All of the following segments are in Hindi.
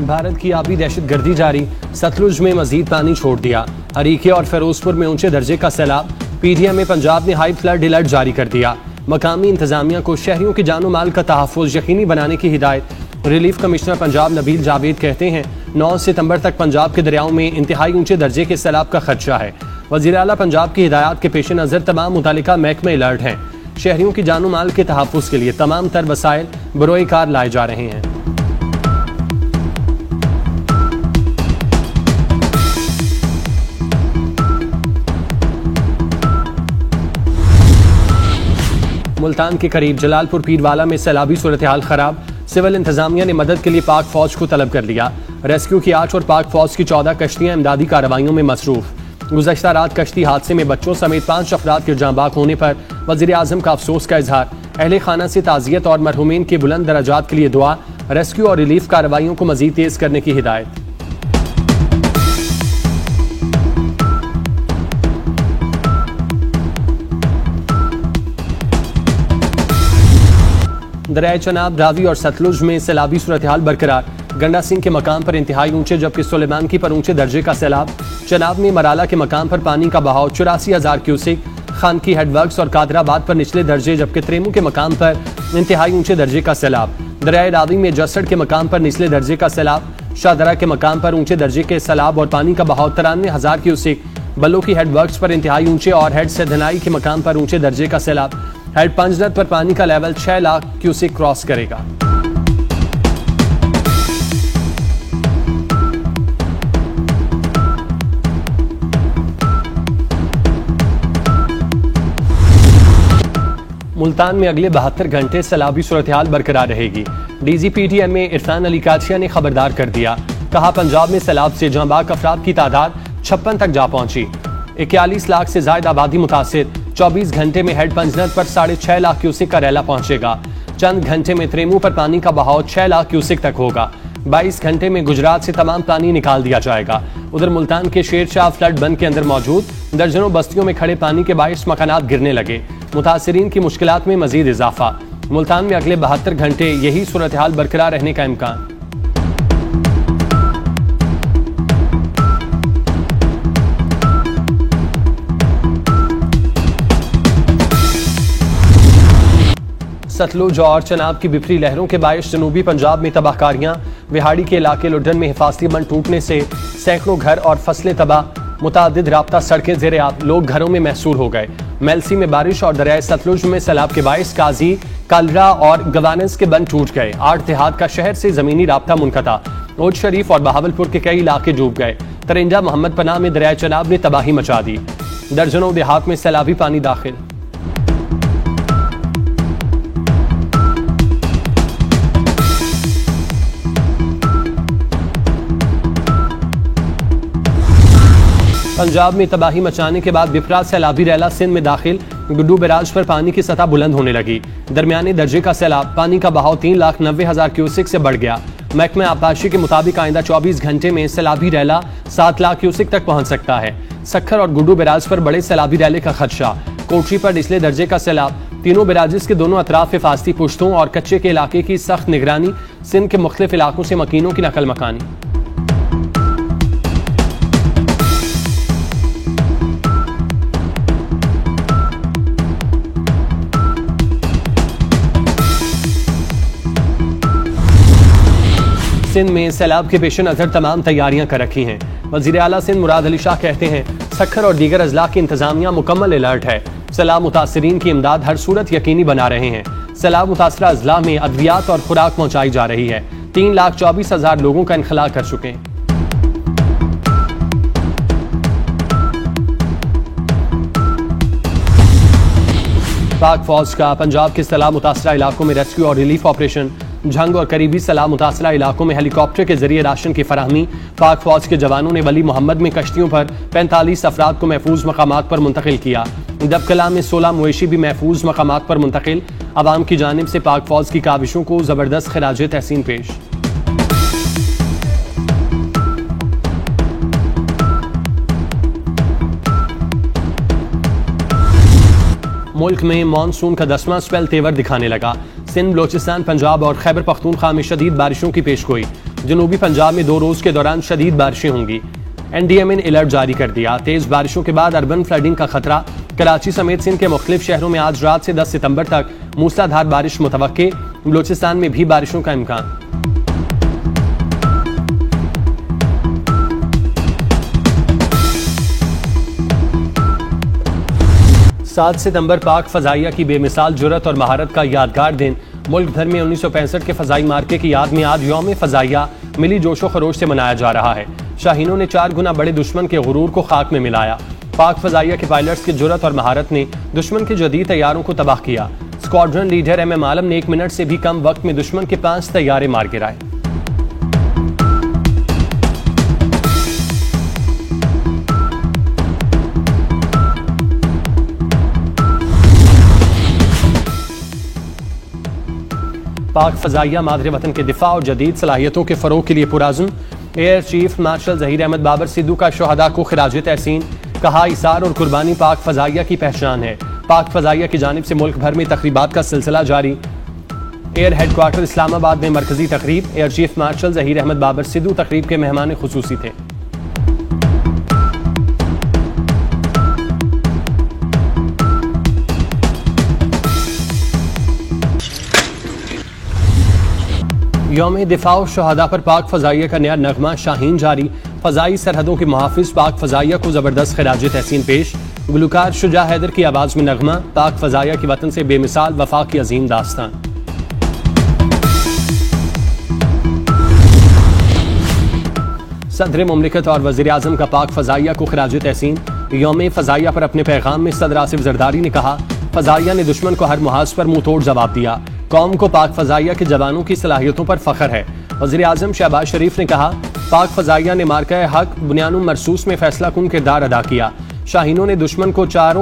भारत की आबी दहशतगर्दी जारी, सतलुज में मजीद पानी छोड़ दिया। हरीके और फिरोजपुर में ऊंचे दर्जे का सैलाब। पीडीएम में पंजाब ने हाई फ्लड अलर्ट जारी कर दिया। मकामी इंतजामिया को शहरियों की जानो माल का तहफ़्फ़ुज़ यकीनी बनाने की हिदायत। रिलीफ कमिश्नर पंजाब नबील जावेद कहते हैं 9 सितंबर तक पंजाब के दरियाओं में इंतहाई ऊंचे दर्जे के सैलाब का खदशा है। वज़ीर आला पंजाब की हिदायत के पेश नज़र तमाम मुतालिका महकमे अलर्ट हैं। शहरियों की जानो माल के तहफ़्फ़ुज़ के लिए तमाम तर वसाइल बरोए कार लाए जा रहे हैं। मुल्तान के करीब जलालपुर पीरवाला में सैलाबी सूरत हाल खराब। सिविल इंतजामिया ने मदद के लिए पाक फौज को तलब कर लिया। रेस्क्यू की 8 और पाक फौज की 14 कश्तियां इमदादी कार्रवाइयों में मसरूफ। गुज़श्ता रात कश्ती हादसे में बच्चों समेत 5 अफराद के जांबाक होने पर वज़ीर आज़म का अफसोस का इजहार। अहले खाना से ताज़ियत और मरहूमीन के बुलंद दराजात के लिए दुआ। रेस्क्यू और रिलीफ कार्रवाइयों को मजीद तेज करने की हिदायत। दरियाए चनाब, रावी और सतलुज में सैलाबी सूरत हाल बरकरार। गंडा सिंह के मकाम पर इंतहाई ऊंचे जबकि सुलेमानकी पर ऊंचे दर्जे का सैलाब। चनाब में मराला के मकाम पर पानी का बहाव 84,000 क्यूसेक। खानकी हेडवर्क्स और कादराबाद पर निचले दर्जे जबकि त्रेमू के मकाम पर इंतहाई ऊंचे दर्जे का सैलाब। दरियाए रावी में जसड़ के मकाम पर निचले दर्जे का सैलाब। शाहदरा के मकाम पर ऊंचे दर्जे के सैलाब और पानी का बहाव 93,000 क्यूसेक। बल्लो की हेडवर्क्स पर इंतहाई ऊंचे और हेड सैधनाई के मकाम पर ऊंचे दर्जे का सैलाब। हेड पंजनत पर पानी का लेवल 6 लाख क्यूसेक क्रॉस करेगा। मुल्तान में अगले 72 घंटे सैलाबी सूरत हाल बरकरार रहेगी। डीजीपीटीएम में इरफान अली काचिया ने खबरदार कर दिया। कहा पंजाब में सैलाब से जांबाक अफराद की तादाद 56 तक जा पहुंची। 41 लाख से ज्यादा आबादी मुतासिर। 24 घंटे में हेड पंजनत पर 6.5 लाख क्यूसेक का रैला पहुंचेगा। चंद घंटे में त्रेमू पर पानी का बहाव 6 लाख क्यूसेक तक होगा। 22 घंटे में गुजरात से तमाम पानी निकाल दिया जाएगा। उधर मुल्तान के शेरशाह फ्लड बंद के अंदर मौजूद दर्जनों बस्तियों में खड़े पानी के बाइस मकानात गिरने लगे। मुतासिरीन की मुश्किलात में मजीद इजाफा। मुल्तान में अगले 72 घंटे यही सूरत हाल बरकरार रहने का इम्कान। सतलुज और चनाब की बिफरी लहरों के बायस जनूबी पंजाब में तबाहकारियां। विहाड़ी के इलाके लुडन में हिफाजती बंद टूटने से सैकड़ों घर और फसलें तबाह। मुतादिद राब्ता सड़कें ज़ेरे आब, लोग घरों में महसूर हो गए। मेलसी में बारिश और दरियाए सतलुज में सैलाब के बायस काजी, कालरा और गवानस के बंद टूट गए। 8 देहात का शहर से जमीनी राब्ता मुनक़ता। ओद शरीफ और बहावलपुर के कई इलाके डूब गए। तरेंजा मोहम्मद पनाह में दरियाए चनाब ने तबाही मचा दी। दर्जनों देहात में सैलाबी पानी दाखिल। पंजाब में तबाही मचाने के बाद बिफरा सैलाबी रैला सिंध में दाखिल। गुड्डू बैराज पर पानी की सतह बुलंद होने लगी। दरमियाने दर्जे का सैलाब। पानी का बहाव 3,90,000 क्यूसेक से बढ़ गया। महकमे आबपाशी के मुताबिक आइंदा 24 घंटे में सैलाबी रैला 7 लाख क्यूसेक तक पहुंच सकता है। सखर और गुड्डू बैराज पर बड़े सैलाबी रैले का खदशा। कोटरी पर निचले दर्जे का सैलाब। तीनों बैराजिस के दोनों अतराफ हिफाजती पुश्तों और कच्चे के इलाके की सख्त निगरानी। सिंध के मुख्तलिफ इलाकों से मकीनों की नकल मकानी। सिंध में सैलाब के पेश नज़र तमाम तैयारियां कर रखी हैं। वज़ीर आला सिंध मुराद अली शाह कहते हैं सखर और दीगर अजला की इंतजामिया मुकम्मल अलर्ट है। सैलाब मुतासिरीन की इमदाद हर सूरत यकीनी बना रहे हैं। सैलाब मुतासरा अजला में अद्वियात और खुराक पहुंचाई जा रही है। 3,24,000 लोगों का इनखला कर चुके हैं। पाक फौज का पंजाब के सैलाब मुतासरा इलाकों में रेस्क्यू और रिलीफ ऑपरेशन। झंग और करीबी सैलाब मुतासरा इलाकों में हेलीकॉप्टर के जरिए राशन की फराहमी। पाक फौज के जवानों ने वली मोहम्मद में कश्तियों पर 45 अफराद को महफूज मकामात पर मुंतकिल किया। दबकला में 16 मवेशी भी महफूज मकामात पर मुंतकिल। अवाम की जानिब से पाक फौज की काविशों को जबरदस्त खिराज तहसीन पेश। मुल्क में मानसून का 10वां स्पेल तेवर दिखाने लगा। सिंध, बलोचिस्तान, पंजाब और खैबर पख्तूनख्वा में शदीद बारिशों की पेशगोई। जनूबी पंजाब में 2 रोज के दौरान शदीद बारिशें होंगी। NDMA ने अलर्ट जारी कर दिया। तेज बारिशों के बाद अर्बन फ्लडिंग का खतरा। कराची समेत सिंध के मुख्तलिफ शहरों में आज रात से 10 सितंबर तक मूसलाधार बारिश मुतवक्के। बलूचिस्तान में भी बारिशों का इम्कान। 7 सितंबर पाक फजाइया की बेमिसाल जुर्रत और महारत का यादगार दिन। मुल्क भर में 1965 के फजाई मार्के की याद में आज यौम फजाइया मिली जोशो खरोश से मनाया जा रहा है। शाहीनों ने 4 गुना बड़े दुश्मन के गुरूर को खाक में मिलाया। पाक फजाइया के पायलट्स की जुर्रत और महारत ने दुश्मन के जदीद तैयारों को तबाह किया। स्क्वाड्रन लीडर MM आलम ने 1 मिनट से भी कम वक्त में दुश्मन के 5 तैयारे मार गिराए। पाक फजाइया मादरे वतन के दिफा और जदीद सलाहियतों के फरोग के लिए पुराज़्म। Air chief marshal Zaheer Ahmed Babar Sidhu का शोहदा को खिराज तहसीन। कहा, इसार और कुर्बानी पाक फजाइया की पहचान है। पाक फजाइया की जानिब से मुल्क भर में तकरीबात का सिलसिला जारी। एयर हेडक्वार्टर इस्लामाबाद में मरकजी तकरीब। Air chief marshal Zaheer Ahmed Babar Sidhu तकरीब के मेहमान खुसूसी थे। यौम दिफा शहादा पर पाक फजाइया का नया नगमा शाहीन जारी। फजाई सरहदों के मुहाफिज पाक फजाइया को जबरदस्त खिराज तहसीन पेश। गुलकार शुजा हैदर की आवाज में नगमा। पाक फजाइया की वतन से बेमिसाल वफा की अजीम दास्तान। सदर मुमलिकत और वज़ीर आज़म का पाक फजाइया को खिराज तहसीन। यौम फजाइया पर अपने पैगाम में सदर आसिफ जरदारी ने कहा, फजाइया ने दुश्मन को हर मुहाज पर मुंह तोड़ जवाब दिया। कौम को पाक फजाइया के जवानों की सलाहियतों पर फख्र है। वज़ीर आज़म शहबाज शरीफ ने कहा, पाक फजाइया ने मार्का हक बुनियानुम मरसूस में फैसला कुन किरदार अदा किया। शाहीनों ने दुश्मन को 4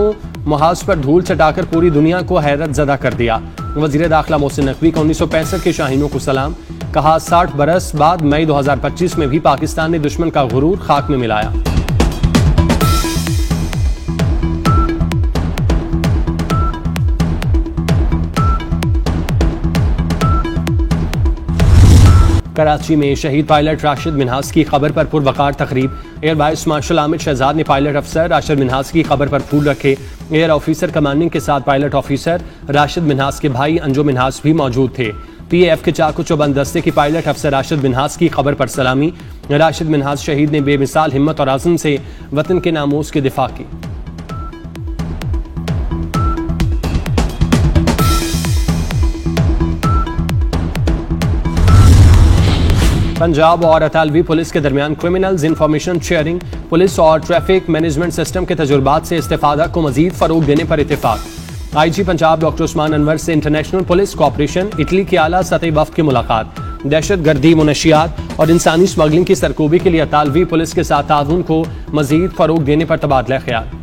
मुहाज पर धूल चटाकर पूरी दुनिया को हैरत ज़दा कर दिया। वज़ीर दाखिला मोहसिन नकवी का 1965 के शाहीनों को सलाम। कहा, 60 बरस बाद मई 2025 में भी पाकिस्तान ने दुश्मन का गुरूर खाक में मिलाया। कराची में शहीद पायलट राशिद मिन्हास की खबर पर पुरवकार तकरीब। Air vice marshal Aamir Shahzad ने पायलट अफसर राशिद मिन्हास की खबर पर फूल रखे। एयर ऑफिसर कमांडिंग के साथ पायलट ऑफिसर राशिद मिन्हास के भाई अंजो मिन्हास भी मौजूद थे। PAF के चाकू चौबंद दस्ते की पायलट अफसर राशिद मिन्हास की खबर पर सलामी। राशिद मिन्हास शहीद ने बेमिसाल हिम्मत और आज़म से वतन के नामोज के दिफा की। पंजाब और अतालवी पुलिस के दरमियान क्रिमिनल्स इंफॉर्मेशन शेयरिंग, पुलिस और ट्रैफिक मैनेजमेंट सिस्टम के तजुर्बात से इस्तेफादा को मजीद फरोग देने पर इत्तेफाक। IG पंजाब डॉक्टर उस्मान अनवर से इंटरनेशनल पुलिस कॉपरेशन इटली की आला सतही वफ्द की मुलाकात। दहशत गर्दी, मुनशियात और इंसानी स्मगलिंग की सरकोबी के लिए अतालवी पुलिस के साथ ताउन को मजीद फरोग देने पर तबादला ख्याल।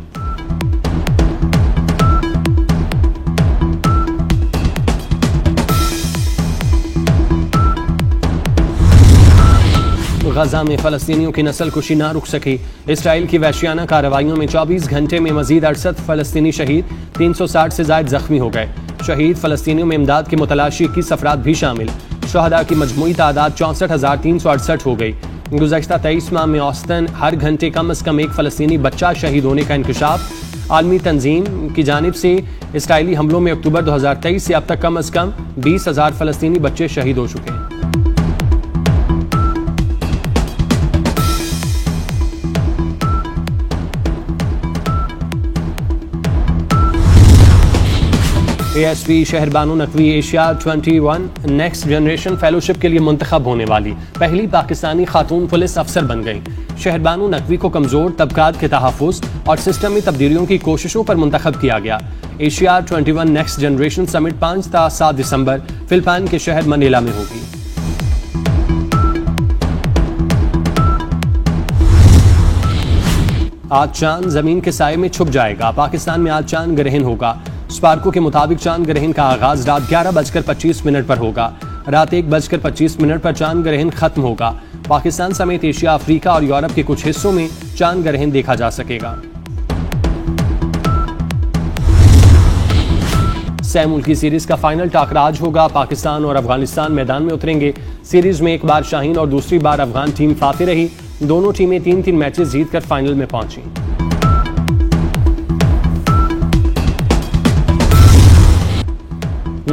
गजा में फलस्तीनियों की नस्ल कुशी ना रुक सकी। इसराइल की वहशियाना कार्रवाइयों में 24 घंटे में मजीद 68 फलस्तीनी शहीद, 360 से ज्यादा जख्मी हो गए। शहीद फलस्तीनियों में इमदाद की मुतलाशी 21 अफराद भी शामिल। शहदा की मजमूई तादाद 64,368 हो गई। गुज़श्ता 23 माह में औसतन हर घंटे कम अज कम एक फलस्तीनी बच्चा शहीद होने का इंकशाफ। आलमी तंजीम की जानिब से इसराइली हमलों में अक्टूबर 2023 से अब तक कम अज कम 20,000 फलस्तीनी बच्चे शहीद हो चुके हैं। ASP Shehrbano Naqvi Asia 21 next generation fellowship के लिए मुंतखब होने वाली पहली पाकिस्तानी खातून पुलिस अफसर बन गई। शहरबानो नकवी को कमजोर तबकात के तहफ़्फ़ुज़ और सिस्टम में तब्दीलियों की कोशिशों पर मुंतखब किया गया। एशिया 21 नेक्स्ट जनरेशन समिट 5 से 7 दिसंबर फिलिपाइन के शहर मनीला में होगी। आज चांद जमीन के साये में छुप जाएगा। पाकिस्तान में आज चांद ग्रहण होगा। स्पार्को के मुताबिक चांद ग्रहण का आगाज रात 11:25 पर होगा। रात 1:25 पर चांद ग्रहण खत्म होगा। पाकिस्तान समेत एशिया, अफ्रीका और यूरोप के कुछ हिस्सों में चांद ग्रहण देखा जा सकेगा। सह मुल्की सीरीज का फाइनल टाकराज होगा। पाकिस्तान और अफगानिस्तान मैदान में उतरेंगे। सीरीज में एक बार शाहीन और दूसरी बार अफगान टीम फाते रही। दोनों टीमें 3-3 मैचेस जीतकर फाइनल में पहुंची।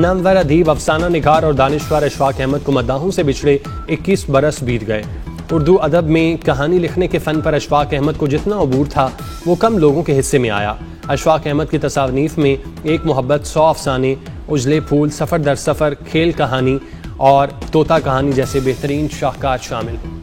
नामवर अदीब, अफसाना निगार और दानिश्वर अशफाक अहमद को मद्दाहों से बिछड़े 21 बरस बीत गए। उर्दू अदब में कहानी लिखने के फ़न पर अशफाक अहमद को जितना अबूर था वो कम लोगों के हिस्से में आया। अशफाक अहमद की तसानीफ में एक मोहब्बत, 100 अफसाने, उजले फूल, सफ़र दर सफ़र, खेल कहानी और तोता कहानी जैसे बेहतरीन शाहकार शामिल हैं।